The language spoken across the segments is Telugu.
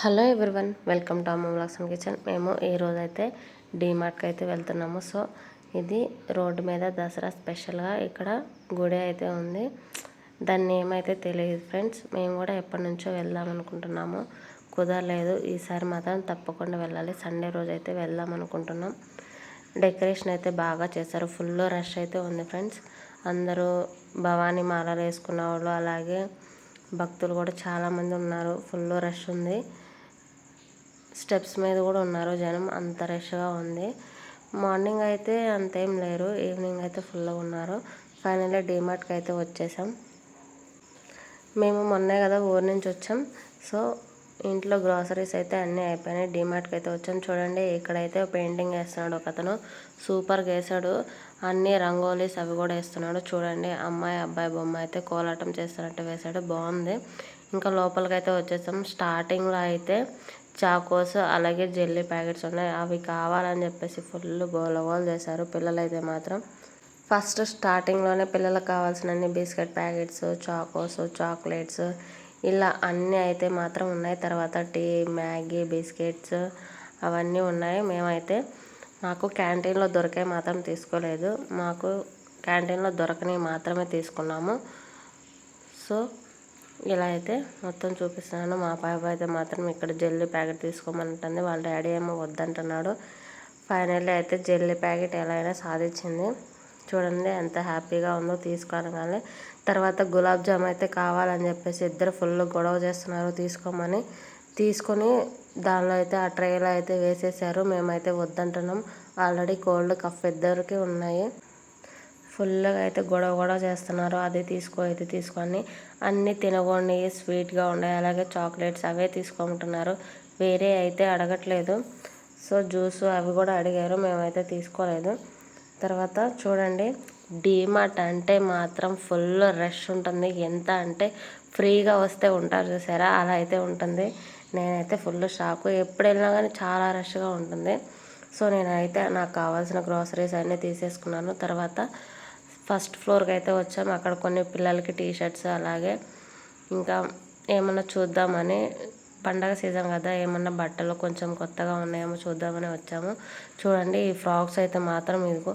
హలో ఎవ్రీవన్, వెల్కమ్ టు అమ్మ వ్లాగ్స్ అండ్ కిచెన్. మేము ఈ రోజైతే డీమార్ట్కి అయితే వెళ్తున్నాము. సో ఇది రోడ్డు మీద దసరా స్పెషల్గా ఇక్కడ గుడి అయితే ఉంది. దాన్ని ఏమైతే తెలియదు ఫ్రెండ్స్. మేము కూడా ఎప్పటి నుంచో వెళ్దాం అనుకుంటున్నాము, కుదరలేదు. ఈసారి మాత్రం తప్పకుండా వెళ్ళాలి. సండే రోజు అయితే వెళ్దాం అనుకుంటున్నాం. డెకరేషన్ అయితే బాగా చేశారు. ఫుల్ రష్ అయితే ఉంది ఫ్రెండ్స్. అందరూ భవానీ మాలలు వేసుకున్న వాళ్ళు, అలాగే భక్తులు కూడా చాలామంది ఉన్నారు. ఫుల్ రష్ ఉంది. స్టెప్స్ మీద కూడా ఉన్నారు జనం, అంత రష్గా ఉంది. మార్నింగ్ అయితే అంతేం లేరు, ఈవినింగ్ అయితే ఫుల్గా ఉన్నారు. ఫైనల్లీ డీమార్ట్కి అయితే వచ్చేసాం. మేము మొన్నే కదా ఊరి నుంచి వచ్చాం. సో ఇంట్లో గ్రాసరీస్ అయితే అన్నీ అయిపోయినాయి. డీమార్ట్కి అయితే వచ్చాం. చూడండి, ఇక్కడైతే పెయింటింగ్ వేస్తున్నాడు ఒక అతను. సూపర్గా వేసాడు. అన్ని రంగోలీస్ అవి కూడా వేస్తున్నాడు. చూడండి, అమ్మాయి అబ్బాయి బొమ్మ అయితే కోలాటం చేస్తున్నట్టు వేసాడు, బాగుంది. ఇంకా లోపలికి అయితే వచ్చేసాం. స్టార్టింగ్లో అయితే చాకోస్ అలాగే జెల్లీ ప్యాకెట్స్ ఉన్నాయి. అవి కావాలని చెప్పేసి ఫుల్ గోలగోలు చేశారు పిల్లలైతే మాత్రం. ఫస్ట్ స్టార్టింగ్లోనే పిల్లలకు కావాల్సిన బిస్కెట్ ప్యాకెట్స్, చాకోస్, చాక్లెట్స్ ఇలా అన్నీ అయితే మాత్రం ఉన్నాయి. తర్వాత టీ, మ్యాగీ, బిస్కెట్స్ అవన్నీ ఉన్నాయి. మేమైతే మాకు క్యాంటీన్లో దొరికే మాత్రం తీసుకోలేదు, మాకు క్యాంటీన్లో దొరకనివి మాత్రమే తీసుకున్నాము. సో ఇలా అయితే మొత్తం చూపిస్తున్నాను. మా పాప అయితే మాత్రం ఇక్కడ జెల్లీ ప్యాకెట్ తీసుకోమంటుంది. వాళ్ళ డాడీ ఏమో వద్దంటున్నాడు. ఫైనల్లీ అయితే జెల్లీ ప్యాకెట్ ఎలా అయినా సాధించింది. చూడండి ఎంత హ్యాపీగా ఉందో తీసుకోనగానే. తర్వాత గులాబ్ జామ్ అయితే కావాలని చెప్పేసి ఇద్దరు ఫుల్ గొడవ చేస్తున్నారు తీసుకోమని. తీసుకొని దానిలో అయితే ఆ ట్రేలో అయితే వేసేసారు. మేమైతే వద్దంటున్నాం. ఆల్రెడీ కోల్డ్ కఫ్ ఇద్దరికి ఉన్నాయి. ఫుల్గా అయితే గొడవ చేస్తున్నారు. అది తీసుకో ఇది తీసుకొని. అన్నీ తినగొండి, స్వీట్గా ఉన్నాయి, అలాగే చాక్లెట్స్ అవే తీసుకోమంటున్నారు. వేరే అయితే అడగట్లేదు. సో జ్యూస్ అవి కూడా అడిగారు, మేమైతే తీసుకోలేదు. తర్వాత చూడండి, డీమార్ట్ అంటే మాత్రం ఫుల్ రష్ ఉంటుంది. ఎంత అంటే ఫ్రీగా వస్తే ఉంటారు చూసారా, అలా అయితే ఉంటుంది. నేనైతే ఫుల్ షాకు. ఎప్పుడు వెళ్ళినా కానీ చాలా రష్గా ఉంటుంది. సో నేనైతే నాకు కావాల్సిన గ్రాసరీస్ అన్నీ తీసేసుకున్నాను. తర్వాత ఫస్ట్ ఫ్లోర్కి అయితే వచ్చాము. అక్కడ కొన్ని పిల్లలకి టీ షర్ట్స్, అలాగే ఇంకా ఏమన్నా చూద్దామని, పండగ సీజన్ కదా, ఏమన్నా బట్టలు కొంచెం కొత్తగా ఉన్నాయేమో చూద్దామని వచ్చాము. చూడండి, ఈ ఫ్రాక్స్ అయితే మాత్రం ఇదిగో,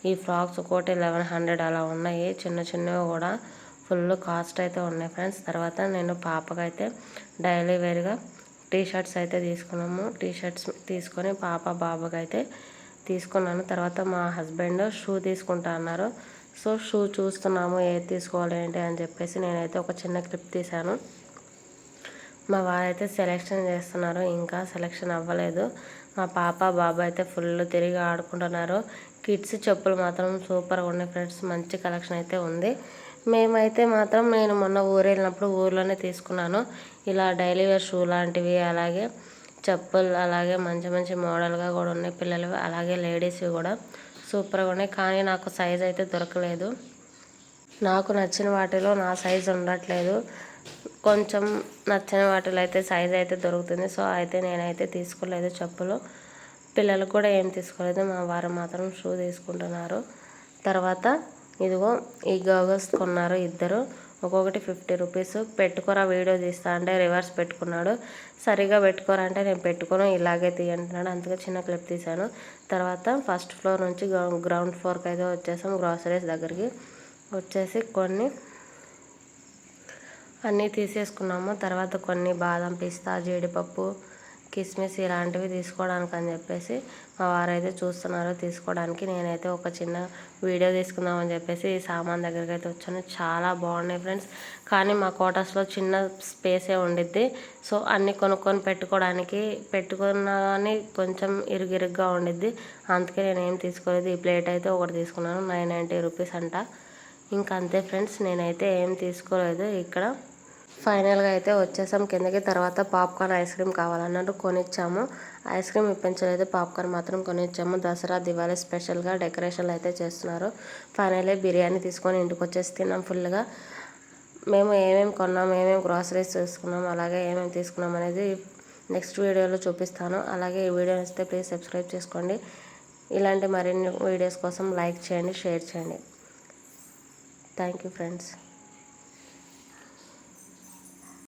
ఈ ఫ్రాక్స్ ఒకటి 1100 అలా ఉన్నాయి. చిన్నవి కూడా ఫుల్ కాస్ట్ అయితే ఉన్నాయి ఫ్రెండ్స్. తర్వాత నేను పాపకైతే డైలీ వేర్గా టీ షర్ట్స్ అయితే తీసుకున్నాము. టీ షర్ట్స్ తీసుకొని పాప బాబుకి అయితే తీసుకున్నాను. తర్వాత మా హస్బెండ్ షూ తీసుకుంటా అన్నారు. సో షూ చూస్తున్నాము, ఏది తీసుకోవాలి ఏంటి అని చెప్పేసి నేనైతే ఒక చిన్న క్లిప్ తీశాను. మా వారైతే సెలెక్షన్ చేస్తున్నారు, ఇంకా సెలెక్షన్ అవ్వలేదు. మా పాప బాబు అయితే ఫుల్ తిరిగి ఆడుకుంటున్నారు. కిడ్స్ చెప్పులు మాత్రం సూపర్గా ఉన్నాయి ఫ్రెండ్స్, మంచి కలెక్షన్ అయితే ఉంది. మేమైతే మాత్రం నేను మొన్న ఊరు వెళ్ళినప్పుడు ఊర్లోనే తీసుకున్నాను. ఇలా డైలీ వేర్ షూ లాంటివి, అలాగే చెప్పులు, అలాగే మంచి మోడల్గా కూడా ఉన్నాయి పిల్లలవి, అలాగే లేడీస్వి కూడా సూపర్గా ఉన్నాయి. కానీ నాకు సైజ్ అయితే దొరకలేదు. నాకు నచ్చిన వాటిలో నా సైజు ఉండట్లేదు. కొంచెం నచ్చిన వాటిలో అయితే సైజ్ అయితే దొరుకుతుంది. సో అయితే నేనైతే తీసుకోలేదు చెప్పులు. పిల్లలకు కూడా ఏం తీసుకోలేదు. మా వారు మాత్రం షూ తీసుకుంటున్నారు. తర్వాత ఇదిగో ఈ గోగల్స్ కొన్నారు ఇద్దరు, ఒక్కొక్కటి 50 రూపీస్. పెట్టుకోరా వీడియో తీస్తా అంటే రివర్స్ పెట్టుకున్నాడు. సరిగా పెట్టుకోరా అంటే నేను పెట్టుకోను, ఇలాగే తీయంటున్నాడు. అందుకే చిన్న క్లిప్ తీశాను. తర్వాత ఫస్ట్ ఫ్లోర్ నుంచి గ్రౌండ్ ఫ్లోర్కి అయితే వచ్చేసాం. గ్రాసరీస్ దగ్గరికి వచ్చేసి కొన్ని అన్నీ తీసేసుకున్నాము. తర్వాత కొన్ని బాదం, పిస్తా, జీడిపప్పు, కిస్మిస్ ఇలాంటివి తీసుకోవడానికి అని చెప్పేసి మా వారైతే చూస్తున్నారు తీసుకోవడానికి. నేనైతే ఒక చిన్న వీడియో తీసుకుందామని చెప్పేసి ఈ సామాన్ దగ్గరికి అయితే వచ్చాను. చాలా బాగున్నాయి ఫ్రెండ్స్. కానీ మా క్వార్టర్స్లో చిన్న స్పేసే ఉండిద్ది. సో అన్నీ కొనుక్కొని పెట్టుకున్నా కానీ కొంచెం ఇరుగ్గా ఉండిద్ది. అందుకే నేను ఏం తీసుకోలేదు. ఈ ప్లేట్ అయితే ఒకటి తీసుకున్నాను, 990 రూపీస్ అంట. ఇంకా అంతే ఫ్రెండ్స్, నేనైతే ఏం తీసుకోలేదు. ఇక్కడ ఫైనల్గా అయితే వచ్చేసాం కిందకి. తర్వాత పాప్కార్న్, ఐస్ క్రీమ్ కావాలన్నట్టు కొనిచ్చాము. ఐస్ క్రీమ్ ఇప్పించలేదు, పాప్కార్న్ మాత్రం కొనిచ్చాము. దసరా దివాళీ స్పెషల్గా డెకరేషన్లు అయితే చేస్తున్నారు. ఫైనల్లీ బిర్యానీ తీసుకొని ఇంటికి వచ్చేసి తిన్నాం ఫుల్గా. మేము ఏమేమి కొన్నాం, ఏమేమి గ్రాసరీస్ తీసుకున్నాం, అలాగే ఏమేమి తీసుకున్నాం అనేది నెక్స్ట్ వీడియోలో చూపిస్తాను. అలాగే ఈ వీడియో నచ్చితే ప్లీజ్ సబ్స్క్రైబ్ చేసుకోండి. ఇలాంటి మరిన్ని వీడియోస్ కోసం లైక్ చేయండి, షేర్ చేయండి. Thank you friends.